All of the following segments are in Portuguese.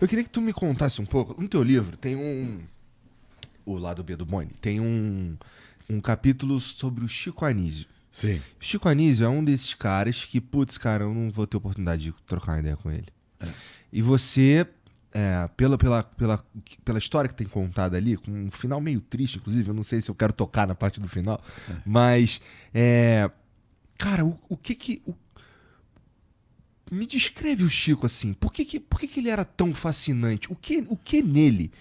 Eu queria que tu me contasse um pouco. No teu livro tem o lado B do Boni, tem um capítulo sobre o Chico Anísio. Sim. O Chico Anísio é um desses caras que, putz, cara, eu não vou ter oportunidade de trocar uma ideia com ele. E você, pela história que tem contada ali, com um final meio triste, inclusive, eu não sei se eu quero tocar na parte do final, mas, cara, me descreve o Chico assim. Por que ele era tão fascinante? O que nele?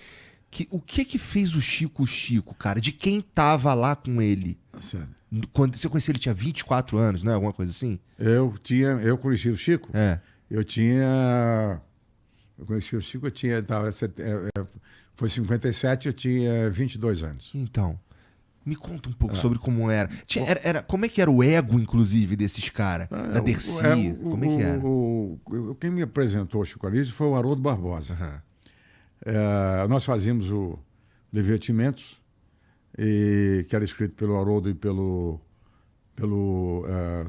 O que fez o Chico, cara? De quem tava lá com ele? Sério. Quando você conhecia ele, tinha 24 anos, né? Alguma coisa assim? Eu conheci o Chico. Eu conheci o Chico, foi em 57, eu tinha 22 anos. Então, me conta um pouco sobre como era. Como é que era o ego, inclusive, desses caras? Da Dercy? Como é que era? Quem me apresentou o Chico Anísio foi o Haroldo Barbosa. Nós fazíamos o Divertimentos, que era escrito pelo Haroldo e pelo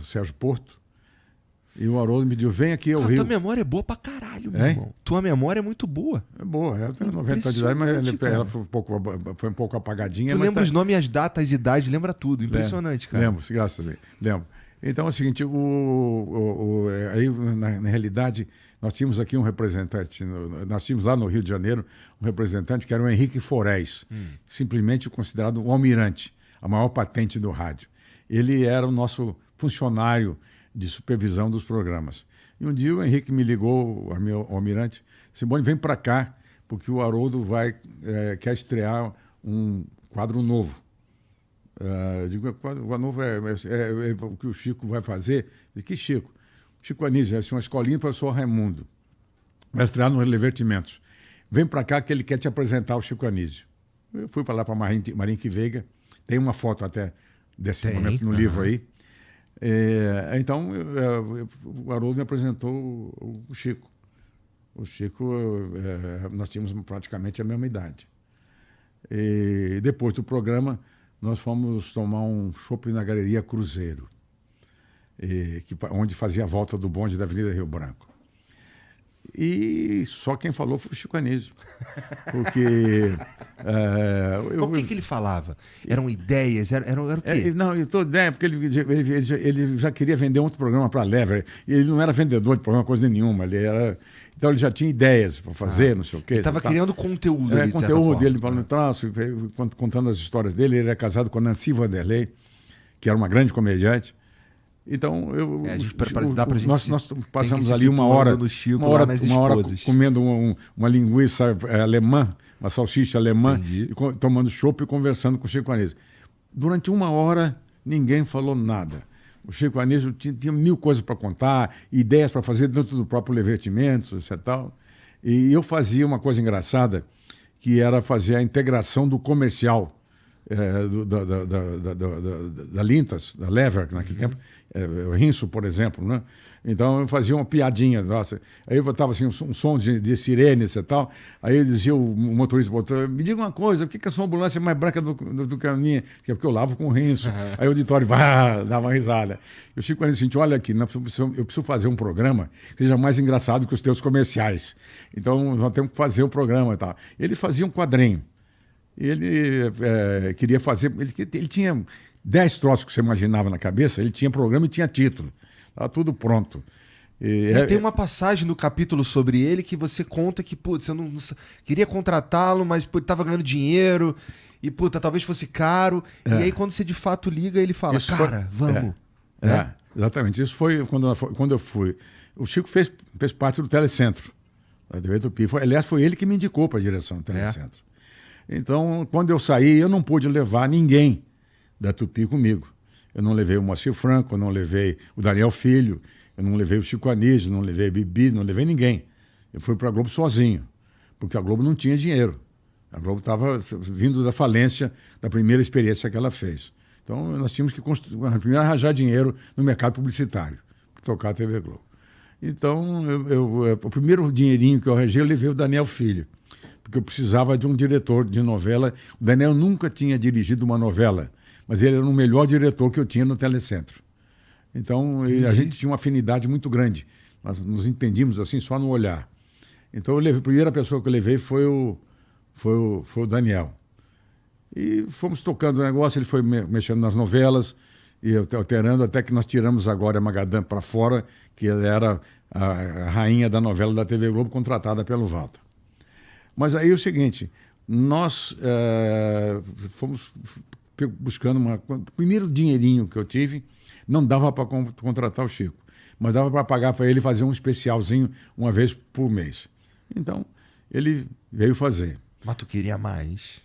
Sérgio Porto. E o Haroldo me disse, vem aqui ao Rio. Tua memória é boa pra caralho, meu irmão. Tua memória é muito boa. É boa, ela tem 90 anos de idade, mas ela foi um pouco apagadinha. Tu lembra os nomes, as datas, as idades, lembra tudo. Impressionante, cara. Lembro, graças a Deus. Lembro. Então é o seguinte, aí na realidade nós tínhamos aqui um representante, nós tínhamos lá no Rio de Janeiro um representante que era o Henrique Forés, simplesmente considerado o almirante, a maior patente do rádio. Ele era o nosso funcionário de supervisão dos programas. E um dia o Henrique me ligou, o almirante, disse, Boni, vem para cá, porque o Haroldo quer estrear um quadro novo. Eu digo, o quadro novo é o que o Chico vai fazer. Eu disse, que Chico? Chico Anísio, é uma escolinha do professor Raimundo. Vai estrear no Divertimentos. Vem para cá que ele quer te apresentar o Chico Anísio. Eu fui para lá para Marinque Veiga. Tem uma foto até desse momento no livro aí. Então, o Haroldo me apresentou o Chico. O Chico, nós tínhamos praticamente a mesma idade. E depois do programa, nós fomos tomar um chopp na Galeria Cruzeiro, onde fazia a volta do bonde da Avenida Rio Branco. E só quem falou foi o Chico Anísio. Porque... o que ele falava? Eram ideias? Era o quê? Não, eu estou ideia, porque ele já queria vender outro programa para a Lever. Ele não era vendedor de programa, coisa nenhuma. Então ele já tinha ideias para fazer, não sei o quê. Ele estava criando conteúdo ali, de certa conteúdo forma. dele, falando traço, contando as histórias dele. Ele era casado com a Nancy Vanderlei, que era uma grande comediante. Então, nós passamos ali uma hora comendo uma linguiça alemã, uma salsicha alemã, e tomando chopp e conversando com o Chico Anísio. Durante uma hora, ninguém falou nada. O Chico Anísio tinha mil coisas para contar, ideias para fazer dentro do próprio Divertimentos, etc. Tal. E eu fazia uma coisa engraçada, que era fazer a integração do comercial da Lintas, da Lever, naquele tempo, o Rinso, por exemplo, né? Então eu fazia uma piadinha, nossa. Aí eu botava assim, um som de sirenes e tal. Aí eu dizia, o motorista botou, me diga uma coisa, por que a sua ambulância é mais branca do que a minha? Que é porque eu lavo com Rinso. Aí o auditório dava uma risada. E o Chico Anísio disse, olha aqui, eu preciso fazer um programa que seja mais engraçado que os teus comerciais. Então nós temos que fazer o programa e tal. Ele fazia um quadrinho. Ele queria fazer... Ele tinha 10 troços que você imaginava na cabeça, ele tinha programa e tinha título. Estava tudo pronto. Tem uma passagem no capítulo sobre ele que você conta que, putz, você não queria contratá-lo, mas estava ganhando dinheiro e, puta, talvez fosse caro. E aí, quando você de fato liga, ele fala, vamos. Exatamente. Isso foi quando eu fui. O Chico fez parte do Telecentro, da TV Tupi. Aliás, foi ele que me indicou para a direção do Telecentro. Então, quando eu saí, eu não pude levar ninguém da Tupi comigo. Eu não levei o Moacir Franco, eu não levei o Daniel Filho, eu não levei o Chico Anísio, não levei a Bibi, não levei ninguém. Eu fui para a Globo sozinho, porque a Globo não tinha dinheiro. A Globo estava vindo da falência da primeira experiência que ela fez. Então, nós tínhamos que primeiro arranjar dinheiro no mercado publicitário, para tocar a TV Globo. Então, o primeiro dinheirinho que eu arranjei, eu levei o Daniel Filho, porque eu precisava de um diretor de novela. O Daniel nunca tinha dirigido uma novela, mas ele era o melhor diretor que eu tinha no Telecentro. Então, a gente tinha uma afinidade muito grande. Nós nos entendíamos assim só no olhar. Então, a primeira pessoa que eu levei foi o Daniel. E fomos tocando o negócio, ele foi mexendo nas novelas e alterando, até que nós tiramos a Glória Magadã para fora, que ela era a rainha da novela da TV Globo, contratada pelo Walter. Mas aí é o seguinte, nós fomos buscando o primeiro dinheirinho que eu tive, não dava para contratar o Chico, mas dava para pagar para ele fazer um especialzinho uma vez por mês. Então, ele veio fazer. Mas tu queria mais.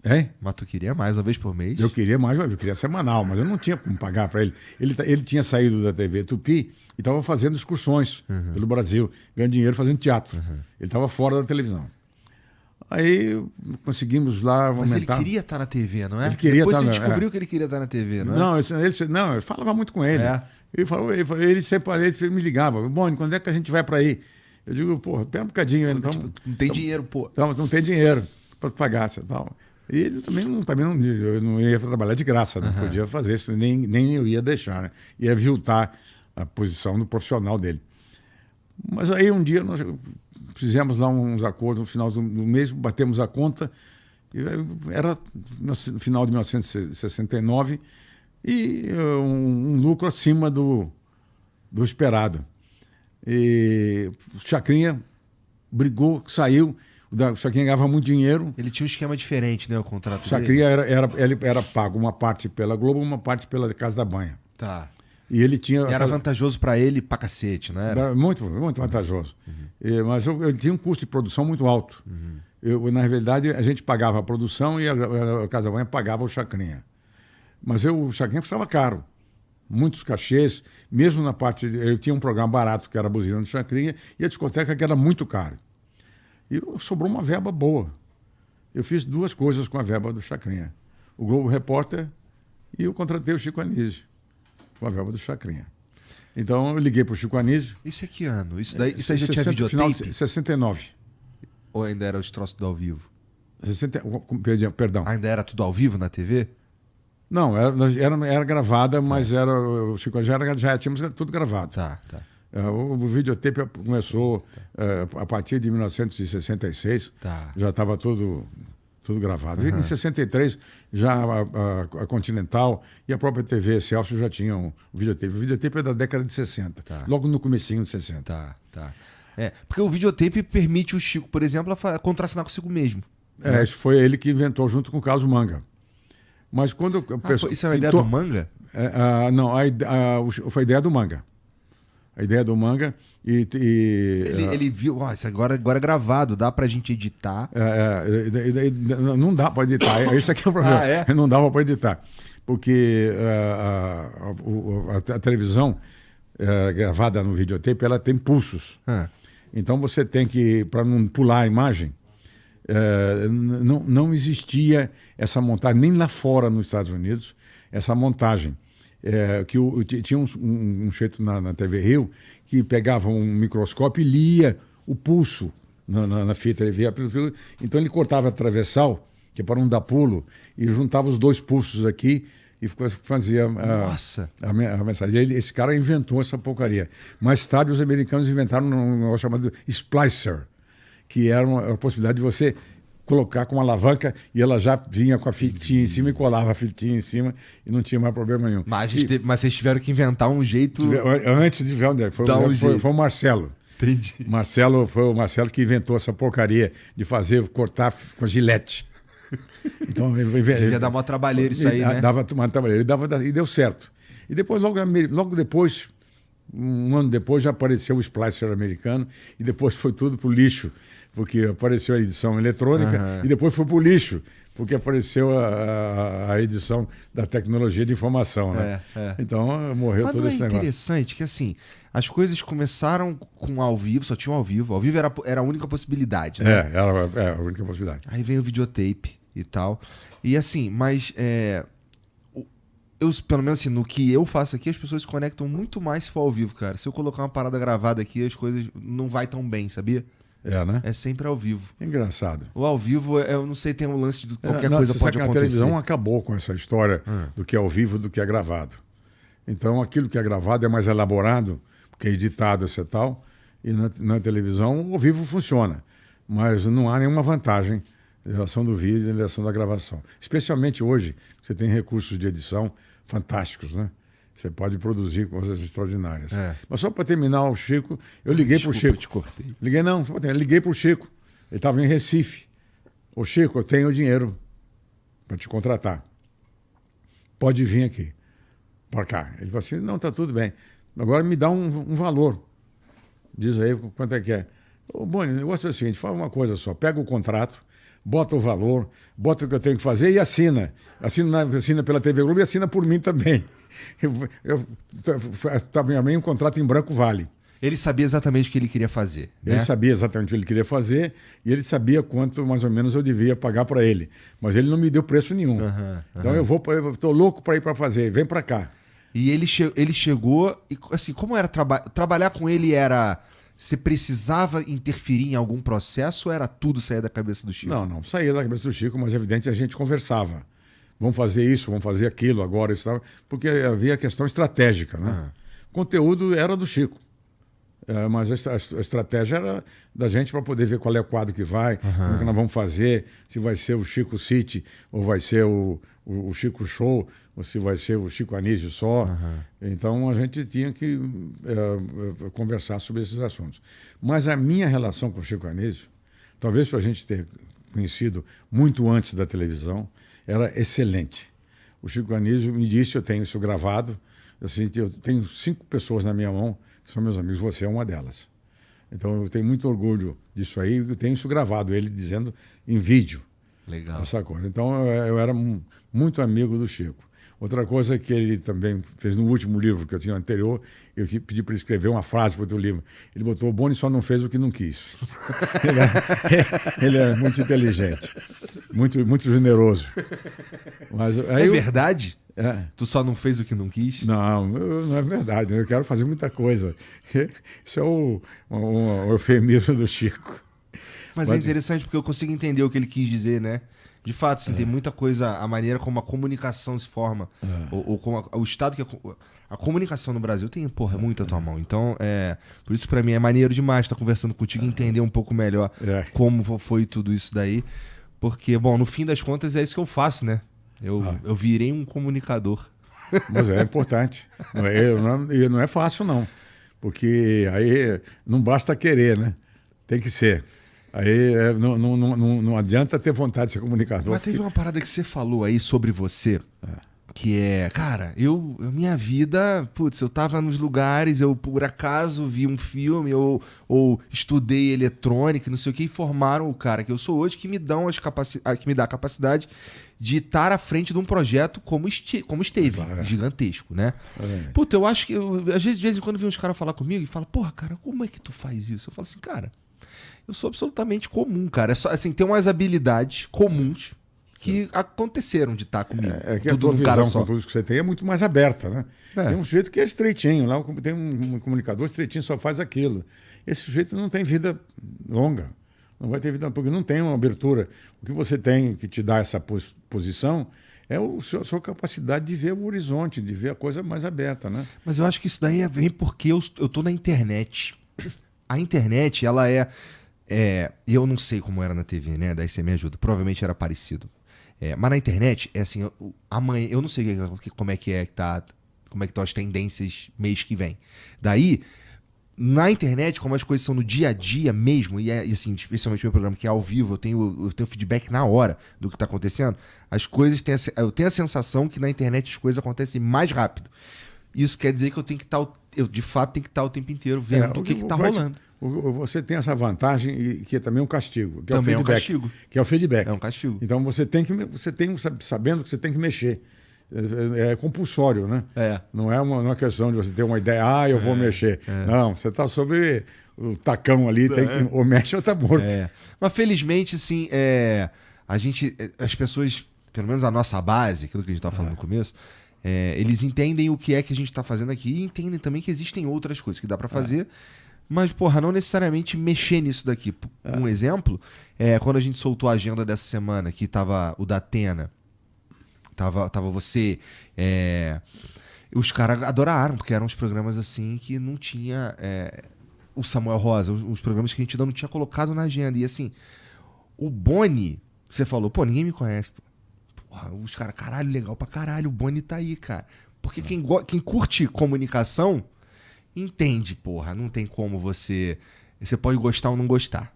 É? Mas tu queria mais, uma vez por mês? Eu queria mais, eu queria semanal, mas eu não tinha como pagar para ele. Ele tinha saído da TV Tupi e estava fazendo excursões pelo Brasil, ganhando dinheiro fazendo teatro. Ele estava fora da televisão. Aí conseguimos lá Mas aumentar. ele queria estar na TV, não é? Ele queria Depois estar você descobriu que ele queria estar na TV, não é? Não, eu falava muito com ele. É. Ele sempre me ligava. Bom, quando é que a gente vai para aí? Eu digo, pô, espera um bocadinho. Então, não tem dinheiro, pô. Não tem dinheiro para pagar e tal. E ele também eu não ia trabalhar de graça, não podia fazer isso, nem eu ia deixar, né? Ia aviltar a posição do profissional dele. Mas aí um dia nós fizemos lá uns acordos no final do mês, batemos a conta, era no final de 1969, e um lucro acima do esperado. E o Chacrinha brigou, saiu. O Chacrinha ganhava muito dinheiro. Ele tinha um esquema diferente, né? O contrato O Chacrinha ele era pago uma parte pela Globo, uma parte pela Casa da Banha. Tá. E ele tinha. E era vantajoso para ele pra cacete, não era? Era muito, muito vantajoso. Mas ele tinha um custo de produção muito alto. Na realidade, a gente pagava a produção e a Casa da Banha pagava o Chacrinha. Mas o Chacrinha custava caro. Muitos cachês, mesmo na parte. Eu tinha um programa barato, que era a Buzina do Chacrinha, e a discoteca, que era muito caro. E sobrou uma verba boa. Eu fiz duas coisas com a verba do Chacrinha. O Globo Repórter e eu contratei o Chico Anísio com a verba do Chacrinha. Então eu liguei para o Chico Anísio. Isso é que ano? Isso aí já tinha videotape? Final de 69. Ou ainda era os troços do ao vivo? Perdão. Ainda era tudo ao vivo na TV? Não, era gravada, mas o Chico Anísio já tínhamos tudo gravado. Tá. O videotape começou a partir de 1966, já estava tudo gravado. Em 63, já a Continental e a própria TV Celso já tinham o videotape. O videotape é da década de 60, logo no comecinho de 60. Tá. Porque o videotape permite o Chico, por exemplo, a contracenar consigo mesmo. Isso foi ele que inventou junto com o Carlos Manga. Mas quando isso é uma ideia do Manga? Não, foi a ideia do Manga. A ideia do Manga ele viu, isso agora é gravado, dá pra gente editar. Não dá pra editar, esse aqui é o problema. Não dava pra editar, porque a televisão gravada no videotape, ela tem pulsos. Então você tem que, para não pular a imagem, não existia essa montagem, nem lá fora nos Estados Unidos, essa montagem. Tinha um jeito na TV Rio que pegava um microscópio e lia o pulso na fita. Ele via, então ele cortava atravessal, que é para não dar pulo, e juntava os dois pulsos aqui e fazia a mensagem. Esse cara inventou essa porcaria. Mais tarde, os americanos inventaram um negócio chamado splicer, que era a possibilidade de você colocar com uma alavanca e ela já vinha com a fitinha em cima e colava a fitinha em cima e não tinha mais problema nenhum. Mas vocês tiveram que inventar um jeito... Antes de ver onde é. Foi o Marcelo. Entendi. Foi o Marcelo que inventou essa porcaria de cortar com gilete. Então, devia dar uma trabalheira isso aí, né? Dava uma trabalheira. E deu certo. E depois, logo depois, um ano depois, já apareceu o splicer americano e depois foi tudo pro lixo, porque apareceu a edição eletrônica e depois foi pro lixo, porque apareceu a edição da tecnologia de informação, né? Então morreu todo esse negócio. Interessante que assim, as coisas começaram com ao vivo, só tinha ao vivo era a única possibilidade, né? Era a única possibilidade. Aí vem o videotape e tal, e assim, mas eu, pelo menos assim, no que eu faço aqui, as pessoas se conectam muito mais se for ao vivo, cara. Se eu colocar uma parada gravada aqui, as coisas não vai tão bem, sabia? Né? É sempre ao vivo. Engraçado. O ao vivo, eu não sei, tem um lance de qualquer coisa pode acontecer. A televisão acabou com essa história do que é ao vivo do que é gravado. Então, aquilo que é gravado é mais elaborado, porque é editado e tal. E na televisão, ao vivo funciona, mas não há nenhuma vantagem em relação do vídeo e em relação da gravação. Especialmente hoje, você tem recursos de edição fantásticos, né? Você pode produzir coisas extraordinárias. Mas só para terminar, o Chico, eu liguei para o Chico. Te cortei. Liguei para o Chico. Ele estava em Recife. Ô Chico, eu tenho dinheiro para te contratar. Pode vir aqui, para cá. Ele falou assim, não, tá tudo bem. Agora me dá um valor. Diz aí quanto é que é. Ô Boni, o negócio é o seguinte, fala uma coisa só, pega o contrato, bota o valor, bota o que eu tenho que fazer e assina. Assina pela TV Globo e assina por mim também. Também um contrato em branco vale. Ele sabia exatamente o que ele queria fazer. Né? Ele sabia exatamente o que ele queria fazer e ele sabia quanto mais ou menos eu devia pagar para ele. Mas ele não me deu preço nenhum. Então eu estou louco para ir para fazer, vem para cá. E ele chegou, e assim, como era trabalhar com ele era... Você precisava interferir em algum processo ou era tudo sair da cabeça do Chico? Não saía da cabeça do Chico, mas evidente a gente conversava. Vamos fazer isso, vamos fazer aquilo agora, isso, porque havia a questão estratégica, né? O conteúdo era do Chico. Mas a estratégia era da gente para poder ver qual é o quadro que vai, como é que nós vamos fazer, se vai ser o Chico City ou vai ser o Chico Show, ou se vai ser o Chico Anísio só. Então a gente tinha que conversar sobre esses assuntos. Mas a minha relação com o Chico Anísio, talvez para a gente ter conhecido muito antes da televisão, era excelente. O Chico Anísio me disse, eu tenho isso gravado, assim, eu tenho 5 pessoas na minha mão que são meus amigos, você é uma delas. Então eu tenho muito orgulho disso aí, eu tenho isso gravado, ele dizendo em vídeo. Legal. Essa coisa. Então eu era muito amigo do Chico. Outra coisa que ele também fez no último livro que eu tinha anterior, eu pedi para ele escrever uma frase para o teu livro. Ele botou, o Boni só não fez o que não quis. ele é muito inteligente, muito generoso. Mas, aí verdade? Tu só não fez o que não quis? Não é verdade. Eu quero fazer muita coisa. Isso é o eufemismo do Chico. Mas é interessante porque eu consigo entender o que ele quis dizer, né? De fato, assim, tem muita coisa, a maneira como a comunicação se forma, ou como o estado que a comunicação no Brasil tem, muito à tua mão. Então, por isso pra mim é maneiro demais estar conversando contigo e entender um pouco melhor como foi tudo isso daí. Porque, bom, no fim das contas é isso que eu faço, né? Eu virei um comunicador. Mas é importante. Não é fácil, não. Porque aí não basta querer, né? Tem que ser. Aí não adianta ter vontade de ser comunicador. Mas teve uma parada que você falou aí sobre você, que é, cara, minha vida, eu tava nos lugares, eu por acaso vi um filme ou estudei eletrônica, não sei o que, e formaram o cara que eu sou hoje, que me dá a capacidade de estar à frente de um projeto como esteve, gigantesco, né? Eu acho que, às vezes, de vez em quando vem uns caras falar comigo e falam, cara, como é que tu faz isso? Eu falo assim, cara, eu sou absolutamente comum, cara. É só, assim, tem umas habilidades comuns que aconteceram de estar comigo. Que tudo a tua visão com tudo que você tem é muito mais aberta, né? Tem um sujeito que é estreitinho, lá tem um comunicador estreitinho, só faz aquilo. Esse sujeito não tem vida longa, não vai ter vida, porque não tem uma abertura. O que você tem que te dá essa posição é a sua capacidade de ver o horizonte, de ver a coisa mais aberta, né? Mas eu acho que isso daí vem porque eu tô na internet. A internet, ela eu não sei como era na TV, né? Daí você me ajuda. Provavelmente era parecido. Mas na internet, assim, amanhã, eu não sei como é que estão as tendências mês que vem. Daí, na internet, como as coisas são no dia a dia mesmo, e assim, especialmente o meu programa que é ao vivo, eu tenho feedback na hora do que está acontecendo, as coisas eu tenho a sensação que na internet as coisas acontecem mais rápido. Isso quer dizer que eu de fato tenho que estar o tempo inteiro vendo o que está rolando. Você tem essa vantagem que é também um castigo, que também é o feedback. É um castigo. Que é o feedback. É um castigo. Então você tem sabendo que você tem que mexer. É compulsório, né? Não é uma questão de você ter uma ideia, eu vou mexer. Não, você está sobre o tacão ali, ou mexe ou está morto. Mas felizmente, assim, as pessoas, pelo menos a nossa base, aquilo que a gente estava falando no começo, eles entendem o que é que a gente está fazendo aqui e entendem também que existem outras coisas que dá para fazer. Mas, não necessariamente mexer nisso daqui. Um exemplo, quando a gente soltou a agenda dessa semana, que tava o Datena, tava você, os caras adoraram, porque eram uns programas assim que não tinha o Samuel Rosa, os programas que a gente ainda não tinha colocado na agenda. E assim, o Boni, você falou, pô, ninguém me conhece. Porra, os caras, caralho, legal pra caralho, o Boni tá aí, cara. Porque quem curte comunicação entende, porra, não tem como você pode gostar ou não gostar.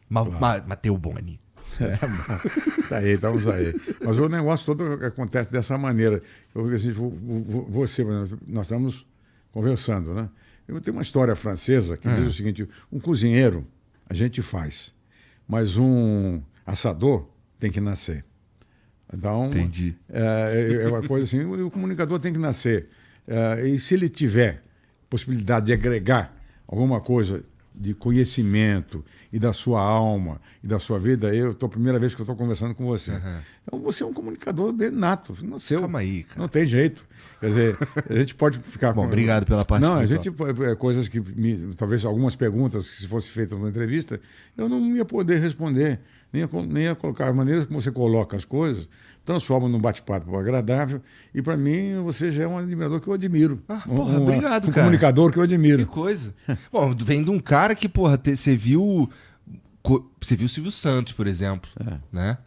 Mas ter o Boni. Tá bom. Tá aí, estamos aí. Mas o negócio todo acontece dessa maneira. Você, nós estamos conversando, né? Eu tenho uma história francesa que diz o seguinte: um cozinheiro a gente faz, mas um assador tem que nascer. Então, entendi. É uma coisa assim, o comunicador tem que nascer. E se ele tiver possibilidade de agregar alguma coisa de conhecimento e da sua alma e da sua vida, a primeira vez que eu estou conversando com você. Então você é um comunicador nato, nasceu. Calma aí, cara. Não tem jeito. Quer dizer, a gente pode ficar... Bom, obrigado pela participação. Não, a gente... Coisas que... talvez algumas perguntas que se fosse feita numa entrevista, eu não ia poder responder. Nem ia colocar a maneira como você coloca as coisas, transforma num bate-papo agradável. E para mim, você já é um admirador que eu admiro. Obrigado, um cara. Comunicador que eu admiro. Que coisa. Bom, vem de um cara que, porra, você viu o Silvio Santos, por exemplo, né?